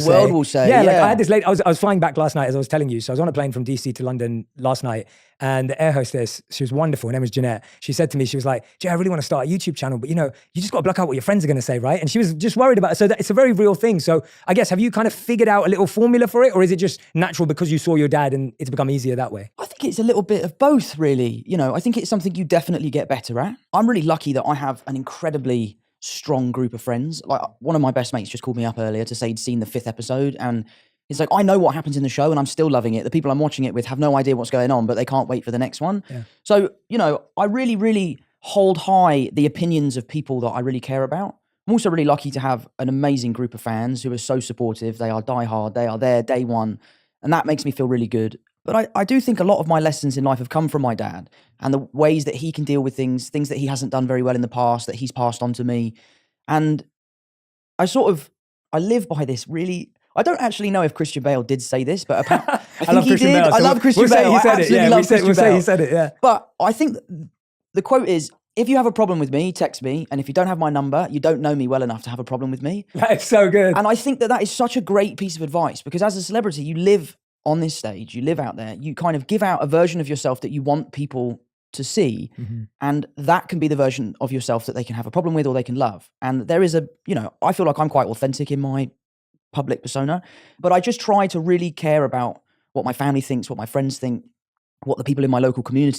world will say. Yeah, like I had this late. I was flying back last night, as I was telling you. So I was on a plane from DC to London last night, and the air hostess, she was wonderful. Her name was Jeanette. She said to me, she was like, "Jay, I really want to start a YouTube channel, but you just got to block out what your friends are going to say, right?" And she was just worried about it. So that it's a very real thing. So I guess, have you kind of figured out a little formula for it, or is it just natural because you saw your dad and it's become easier that way? I think it's a little bit of both, really. I think it's something you definitely get better at. I'm really lucky that I have an incredibly strong group of friends. Like, one of my best mates just called me up earlier to say he'd seen the 5th episode, and it's like, I know what happens in the show and I'm still loving it. The people I'm watching it with have no idea what's going on, but they can't wait for the next one. Yeah. So, I really, really hold high the opinions of people that I really care about. I'm also really lucky to have an amazing group of fans who are so supportive. They are diehard. They are there day one. And that makes me feel really good. But I do think a lot of my lessons in life have come from my dad, and the ways that he can deal with things that he hasn't done very well in the past, that he's passed on to me. And I live by this really. I don't actually know if Christian Bale did say this, but I think he did. I love Christian Bale. I absolutely love Christian Bale. He said it, yeah. But I think the quote is, if you have a problem with me, text me. And if you don't have my number, you don't know me well enough to have a problem with me. That's so good. And I think that is such a great piece of advice, because as a celebrity, you live on this stage, you live out there, you kind of give out a version of yourself that you want people to see. Mm-hmm. And that can be the version of yourself that they can have a problem with or they can love. And there is I feel like I'm quite authentic in my public persona, but I just try to really care about what my family thinks, what my friends think, what the people in my local community